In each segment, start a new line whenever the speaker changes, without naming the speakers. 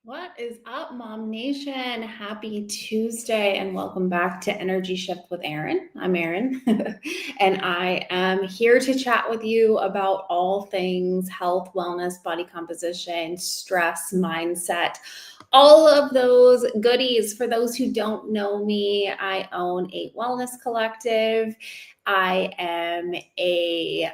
What is up, Mom Nation? Happy Tuesday and welcome back to Energy Shift with Erin. I'm Erin, and I am here to chat with you about all things health, wellness, body composition, stress, mindset, all of those goodies. For those who don't know me, I own a wellness collective. I am a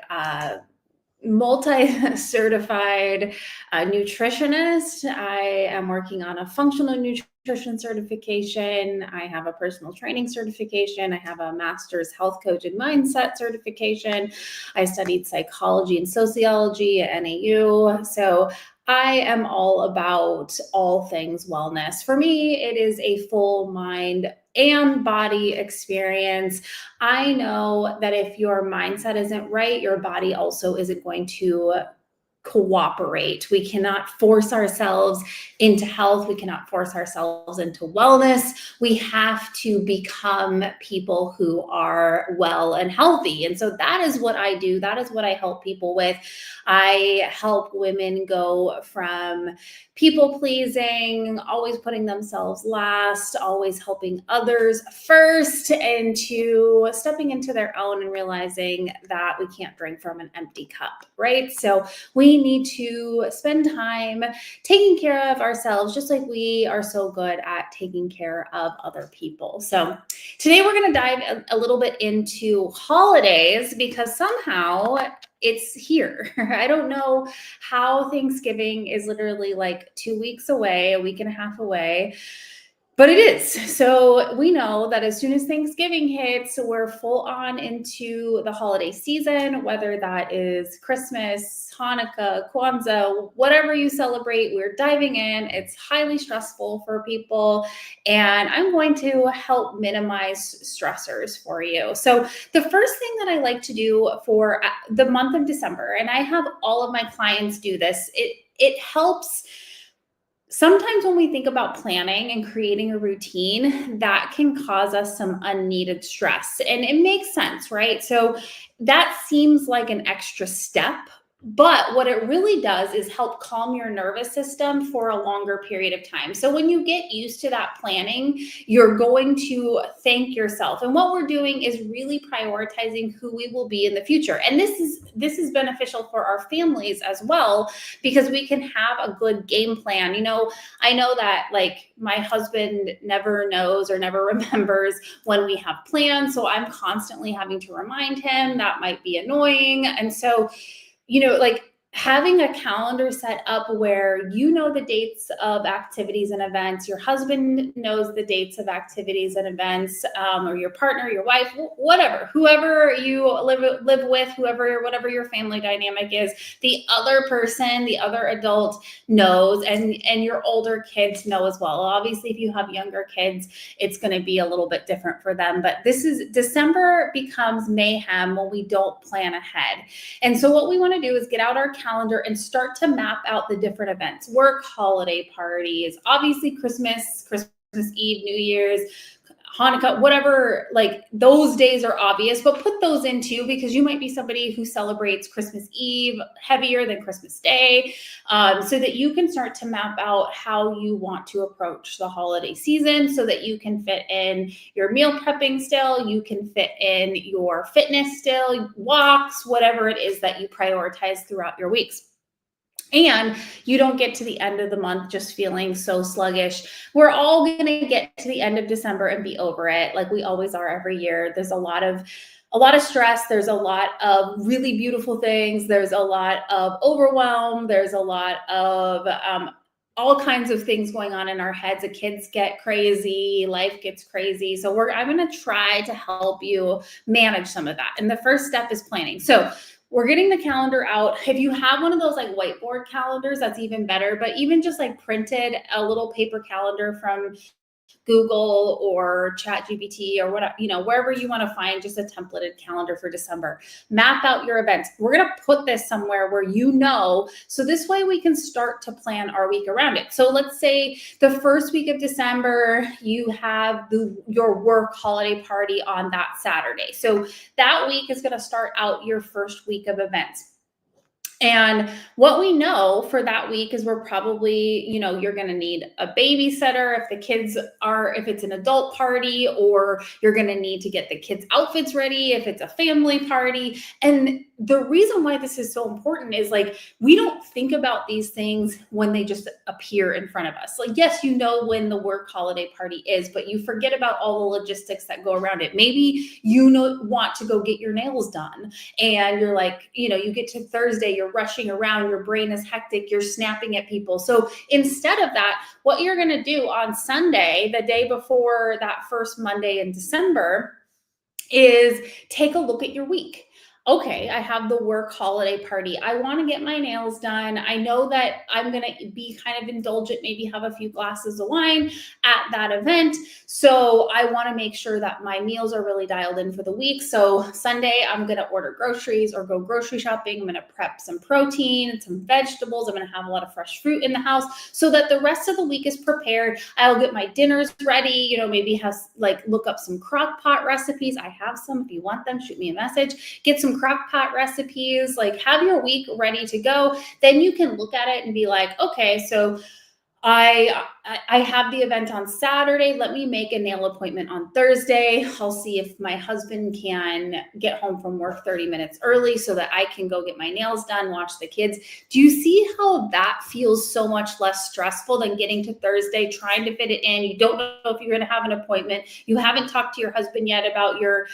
multi-certified nutritionist. I am working on a functional nutrition certification. I have a personal training certification. I have a master's health coach and mindset certification. I studied psychology and sociology at NAU. So I am all about all things wellness. For me, it is a full mind and body experience. I know that if your mindset isn't right, your body also isn't going to cooperate. We cannot force ourselves into health. We cannot force ourselves into wellness. We have to become people who are well and healthy. And so that is what I do. That is what I help people with. I help women go from people pleasing, always putting themselves last, always helping others first, into stepping into their own and realizing that we can't drink from an empty cup, right? So we need to spend time taking care of ourselves, just like we are so good at taking care of other people. So today we're going to dive a little bit into holidays because somehow it's here. I don't know how Thanksgiving is literally like 2 weeks away, a week and a half away. But it is. So we know that as soon as Thanksgiving hits, we're full on into the holiday season, whether that is Christmas, Hanukkah, Kwanzaa, whatever you celebrate, we're diving in. It's highly stressful for people, and I'm going to help minimize stressors for you. So the first thing that I like to do for the month of December, and I have all of my clients do this, it helps. Sometimes when we think about planning and creating a routine, that can cause us some unneeded stress. And it makes sense, right? So that seems like an extra step. But what it really does is help calm your nervous system for a longer period of time. So when you get used to that planning, you're going to thank yourself. And what we're doing is really prioritizing who we will be in the future. And this is beneficial for our families as well, because we can have a good game plan. I know that like my husband never knows or never remembers when we have plans. So I'm constantly having to remind him. That might be annoying. And so, like having a calendar set up where you know the dates of activities and events, your husband knows the dates of activities and events, or your partner, your wife, whatever, whoever you live with, whatever your family dynamic is, the other person, the other adult knows, and your older kids know as well. Obviously, if you have younger kids, it's going to be a little bit different for them, but December becomes mayhem when we don't plan ahead. And so what we want to do is get out our calendar and start to map out the different events, work, holiday parties, obviously Christmas Eve, New Year's, Hanukkah, whatever, like those days are obvious, but put those in too, because you might be somebody who celebrates Christmas Eve heavier than Christmas Day, so that you can start to map out how you want to approach the holiday season so that you can fit in your meal prepping still, you can fit in your fitness still, walks, whatever it is that you prioritize throughout your weeks. And you don't get to the end of the month just feeling so sluggish. We're all going to get to the end of December and be over it, like we always are every year. There's a lot of stress. There's a lot of really beautiful things. There's a lot of overwhelm. There's a lot of all kinds of things going on in our heads. The kids get crazy, life gets crazy. So I'm going to try to help you manage some of that. And the first step is planning. So we're getting the calendar out. If you have one of those like whiteboard calendars, that's even better. But even just like printed a little paper calendar from Google or ChatGPT or whatever, wherever you want to find just a templated calendar for December. Map out your events. We're going to put this somewhere where so this way we can start to plan our week around it. So let's say the first week of December, you have your work holiday party on that Saturday. So that week is going to start out your first week of events. And what we know for that week is we're probably, you're going to need a babysitter if the kids are, if it's an adult party, or you're going to need to get the kids' outfits ready if it's a family party. And the reason why this is so important is like, we don't think about these things when they just appear in front of us. Like, yes, when the work holiday party is, but you forget about all the logistics that go around it. Maybe want to go get your nails done, and you're like, you get to Thursday, you're rushing around, your brain is hectic, you're snapping at people. So instead of that, what you're going to do on Sunday, the day before that first Monday in December, is take a look at your week. Okay, I have the work holiday party. I want to get my nails done. I know that I'm going to be kind of indulgent, maybe have a few glasses of wine at that event. So I want to make sure that my meals are really dialed in for the week. So Sunday, I'm going to order groceries or go grocery shopping. I'm going to prep some protein and some vegetables. I'm going to have a lot of fresh fruit in the house so that the rest of the week is prepared. I'll get my dinners ready, maybe look up some crock pot recipes. I have some. If you want them, shoot me a message. Get some crock pot recipes, like have your week ready to go. Then you can look at it and be like, okay, so I have the event on Saturday. Let me make a nail appointment on Thursday. I'll see if my husband can get home from work 30 minutes early so that I can go get my nails done, watch the kids. Do you see how that feels so much less stressful than getting to Thursday, trying to fit it in? You don't know if you're going to have an appointment. You haven't talked to your husband yet about your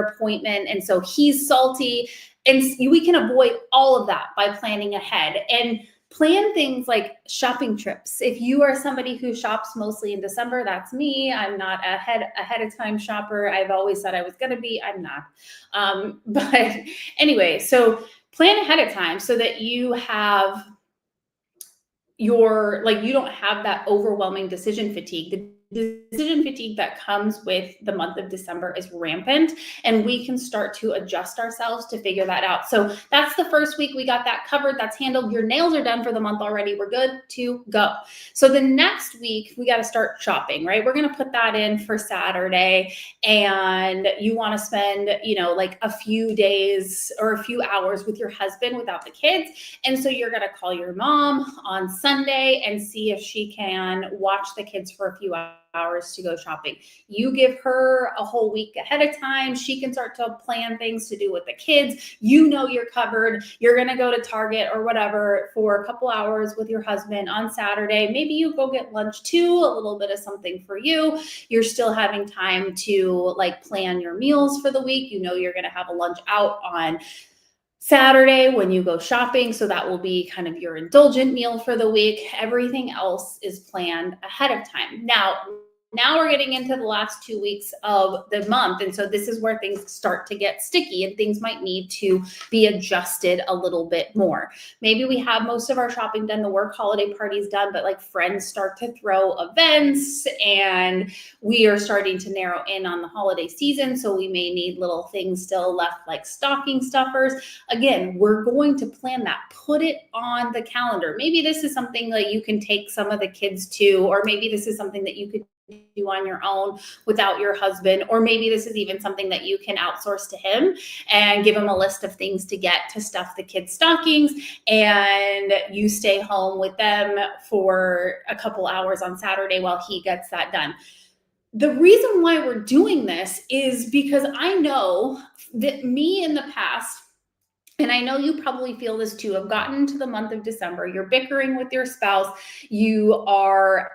appointment. And so he's salty. And we can avoid all of that by planning ahead. And plan things like shopping trips. If you are somebody who shops mostly in December, that's me. I'm not a ahead of time shopper. I've always said I was going to be. I'm not. But anyway, so plan ahead of time so that you have you don't have that overwhelming decision fatigue. The decision fatigue that comes with the month of December is rampant, and we can start to adjust ourselves to figure that out. So that's the first week. We got that covered. That's handled. Your nails are done for the month already. We're good to go. So the next week, we got to start shopping, right? We're going to put that in for Saturday, and you want to spend, like a few days or a few hours with your husband without the kids. And so you're going to call your mom on Sunday and see if she can watch the kids for a few hours to go shopping. You give her a whole week ahead of time. She can start to plan things to do with the kids. You're covered. You're going to go to Target or whatever for a couple hours with your husband on Saturday. Maybe you go get lunch too, a little bit of something for you. You're still having time to plan your meals for the week. You're going to have a lunch out on Saturday when you go shopping. So that will be kind of your indulgent meal for the week. Everything else is planned ahead of time. Now we're getting into the last 2 weeks of the month. And so this is where things start to get sticky and things might need to be adjusted a little bit more. Maybe we have most of our shopping done, the work holiday parties done, but friends start to throw events and we are starting to narrow in on the holiday season. So we may need little things still left like stocking stuffers. Again, we're going to plan that. Put it on the calendar. Maybe this is something that you can take some of the kids to, or maybe this is something that you could do on your own without your husband, or maybe this is even something that you can outsource to him and give him a list of things to get to stuff the kids' stockings, and you stay home with them for a couple hours on Saturday while he gets that done. The reason why we're doing this is because I know that me in the past, and I know you probably feel this too, have gotten to the month of December, you're bickering with your spouse, you are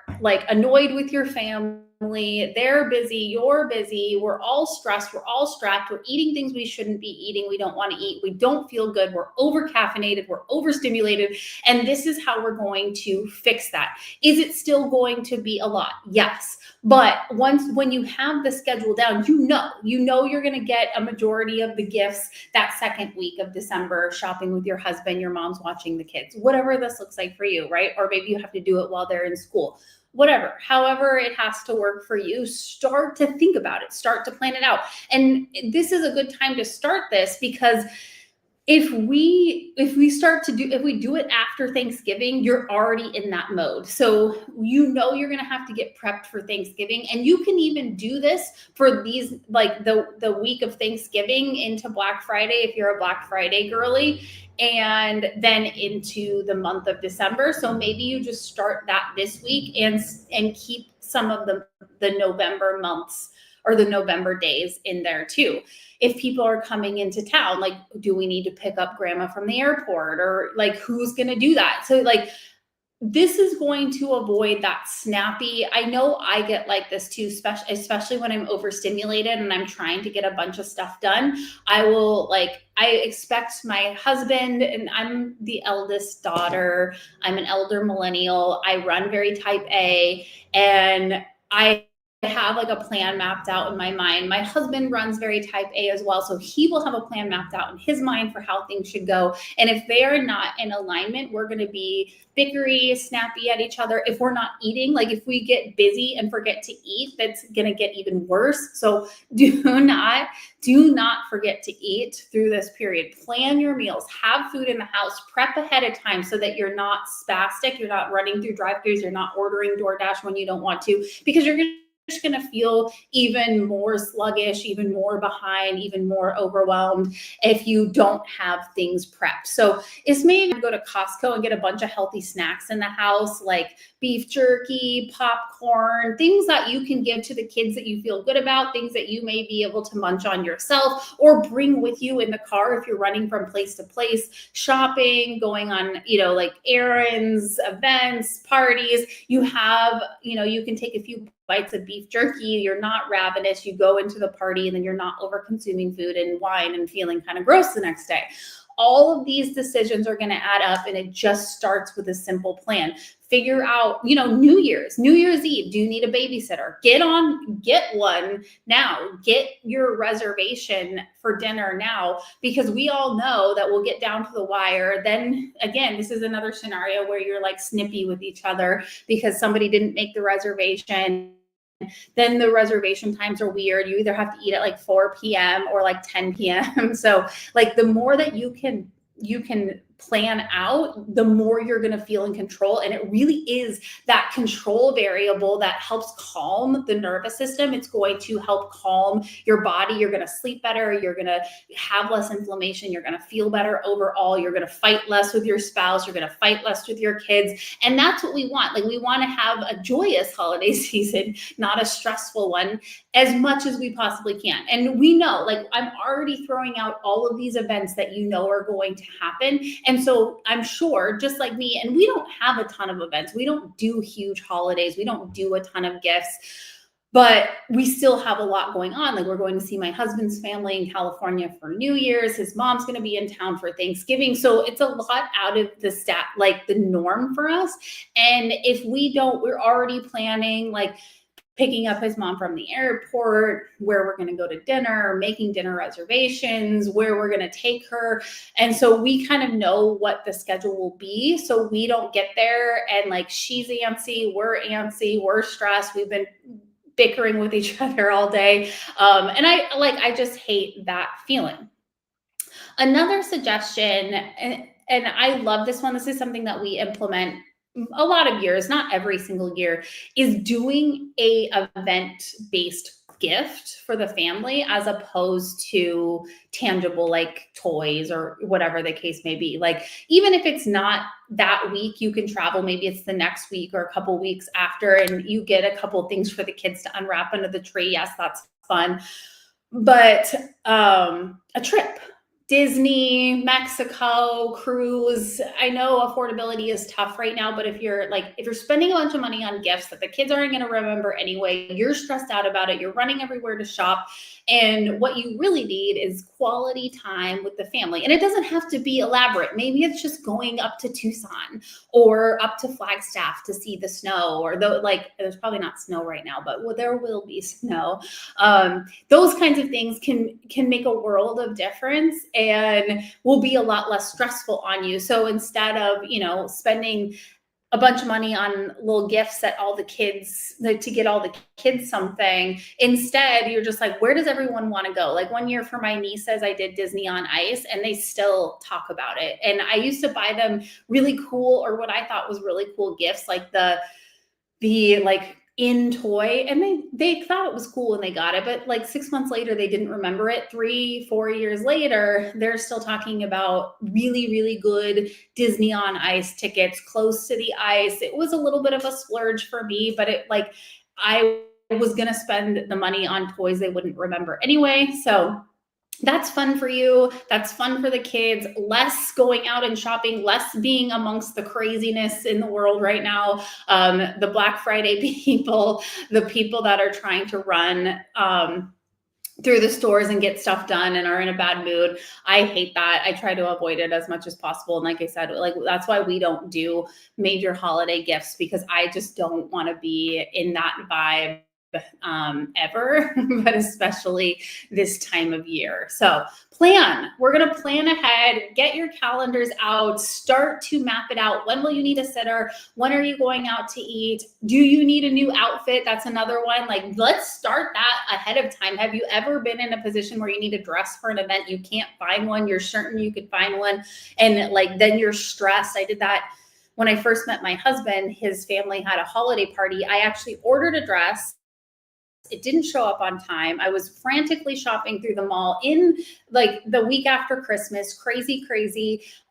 annoyed with your family, they're busy, you're busy, we're all stressed, we're all strapped, we're eating things we shouldn't be eating, we don't want to eat, we don't feel good, we're over caffeinated, we're overstimulated, and this is how we're going to fix that. Is it still going to be a lot? Yes. But when you have the schedule down, you know you're going to get a majority of the gifts that second week of December, shopping with your husband, your mom's watching the kids, whatever this looks like for you, right? Or maybe you have to do it while they're in school. Whatever, however it has to work for you, start to think about it, start to plan it out. And this is a good time to start this because if we do it after Thanksgiving, you're already in that mode. So you're going to have to get prepped for Thanksgiving, and you can even do this for these, like the week of Thanksgiving into Black Friday if you're a Black Friday girly, and then into the month of December. So maybe you just start that this week and keep some of the November months or the November days in there too. If people are coming into town, like, do we need to pick up grandma from the airport, or like, who's going to do that? So like, this is going to avoid that snappy. I know I get like this too, especially when I'm overstimulated and I'm trying to get a bunch of stuff done. I expect my husband, and I'm the eldest daughter, I'm an elder millennial, I run very type A, and I have like a plan mapped out in my mind. My husband runs very type A as well. So he will have a plan mapped out in his mind for how things should go. And if they are not in alignment, we're going to be bickery, snappy at each other. If we're not eating, like if we get busy and forget to eat, that's going to get even worse. So do not forget to eat through this period. Plan your meals, have food in the house, prep ahead of time so that you're not spastic. You're not running through drive-thrus. You're not ordering DoorDash when you don't want to, because you're just going to feel even more sluggish, even more behind, even more overwhelmed if you don't have things prepped. So it's maybe go to Costco and get a bunch of healthy snacks in the house, like beef jerky, popcorn, things that you can give to the kids that you feel good about, things that you may be able to munch on yourself or bring with you in the car if you're running from place to place, shopping, going on, like errands, events, parties. You can take a few bites of beef jerky, you're not ravenous, you go into the party, and then you're not over consuming food and wine and feeling kind of gross the next day. All of these decisions are going to add up, and it just starts with a simple plan. Figure out, New Year's Eve, do you need a babysitter? Get one now. Get your reservation for dinner now, because we all know that we'll get down to the wire. Then again, this is another scenario where you're like snippy with each other because somebody didn't make the reservation. Then the reservation times are weird. You either have to eat at like 4 p.m. or like 10 p.m. So like the more that you can plan out, the more you're going to feel in control. And it really is that control variable that helps calm the nervous system. It's going to help calm your body. You're going to sleep better. You're going to have less inflammation. You're going to feel better overall. You're going to fight less with your spouse. You're going to fight less with your kids. And that's what we want. Like, we want to have a joyous holiday season, not a stressful one, as much as we possibly can. And we know, like, I'm already throwing out all of these events that are going to happen. And so I'm sure, just like me, and we don't have a ton of events. We don't do huge holidays. We don't do a ton of gifts, but we still have a lot going on. Like, we're going to see my husband's family in California for New Year's. His mom's going to be in town for Thanksgiving. So it's a lot out of the norm for us. And if we don't, we're already planning, like, picking up his mom from the airport, where we're going to go to dinner, making dinner reservations, where we're going to take her. And so we kind of know what the schedule will be. So we don't get there and like, she's antsy, we're stressed. We've been bickering with each other all day. And I just hate that feeling. Another suggestion, and I love this one. This is something that we implement a lot of years, not every single year, is doing a event-based gift for the family as opposed to tangible, like toys or whatever the case may be. Like, even if it's not that week, you can travel. Maybe it's the next week or a couple weeks after, and you get a couple things for the kids to unwrap under the tree. Yes, that's fun. But a trip, Disney, Mexico, cruise. I know affordability is tough right now, but if you're spending a bunch of money on gifts that the kids aren't going to remember anyway, you're stressed out about it, you're running everywhere to shop, and what you really need is quality time with the family. And it doesn't have to be elaborate. Maybe it's just going up to Tucson or up to Flagstaff to see the snow, or there's probably not snow right now, but there will be snow. Those kinds of things can make a world of difference and will be a lot less stressful on you. So instead of, spending a bunch of money on little gifts at all the kids, like, to get all the kids something. Instead, you're just like, where does everyone want to go? Like, one year for my nieces, I did Disney on Ice, and they still talk about it. And I used to buy them really cool, or what I thought was really cool gifts, like the like in toy, and they thought it was cool when they got it, but like 6 months later they didn't remember it. 3-4 years later, they're still talking about really, really good Disney on Ice tickets close to the ice. It was a little bit of a splurge for me, but it, like, I was gonna spend the money on toys they wouldn't remember anyway. So that's fun for you. That's fun for the kids. Less going out and shopping, less being amongst the craziness in the world right now. The Black Friday people, the people that are trying to run through the stores and get stuff done and are in a bad mood. I hate that. I try to avoid it as much as possible. And like I said, like, that's why we don't do major holiday gifts, because I just don't want to be in that vibe ever, but especially this time of year. So we're going to plan ahead, get your calendars out, start to map it out. When will you need a sitter? When are you going out to eat? Do you need a new outfit? That's another one. Like, let's start that ahead of time. Have you ever been in a position where you need a dress for an event? You can't find one. You're certain you could find one. And like, then you're stressed. I did that when I first met my husband. His family had a holiday party. I actually ordered a dress. It didn't show up on time. I was frantically shopping through the mall in like the week after Christmas, crazy.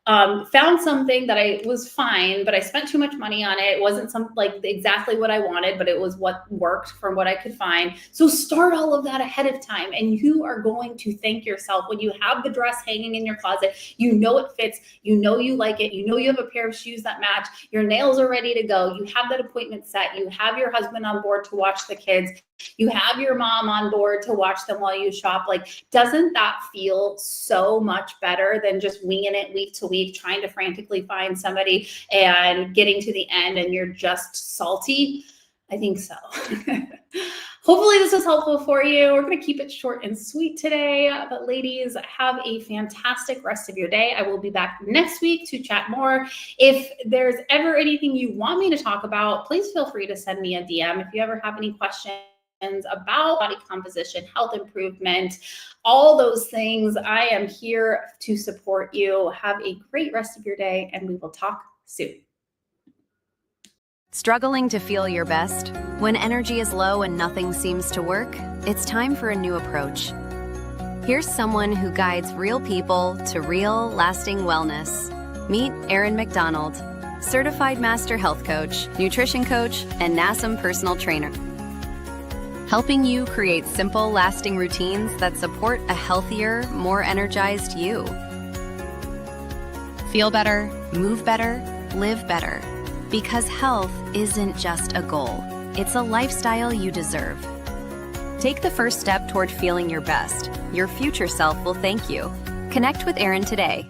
Found something that I was fine, but I spent too much money on it. It wasn't like exactly what I wanted, but it was what worked from what I could find. So start all of that ahead of time, and you are going to thank yourself when you have the dress hanging in your closet. You know it fits. You know you like it. You know you have a pair of shoes that match. Your nails are ready to go. You have that appointment set. You have your husband on board to watch the kids. You have your mom on board to watch them while you shop. Like, doesn't that feel so much better than just winging it week to week, trying to frantically find somebody and getting to the end and you're just salty? I think so. Hopefully this was helpful for you. We're going to keep it short and sweet today, but ladies, have a fantastic rest of your day. I will be back next week to chat more. If there's ever anything you want me to talk about, please feel free to send me a DM. If you ever have any questions about body composition, health improvement, all those things, I am here to support you. Have a great rest of your day, and we will talk soon.
Struggling to feel your best? When energy is low and nothing seems to work, it's time for a new approach. Here's someone who guides real people to real, lasting wellness. Meet Erin McDonald, certified master health coach, nutrition coach, and NASM personal trainer. Helping you create simple, lasting routines that support a healthier, more energized you. Feel better, move better, live better. Because health isn't just a goal, it's a lifestyle you deserve. Take the first step toward feeling your best. Your future self will thank you. Connect with Erin today.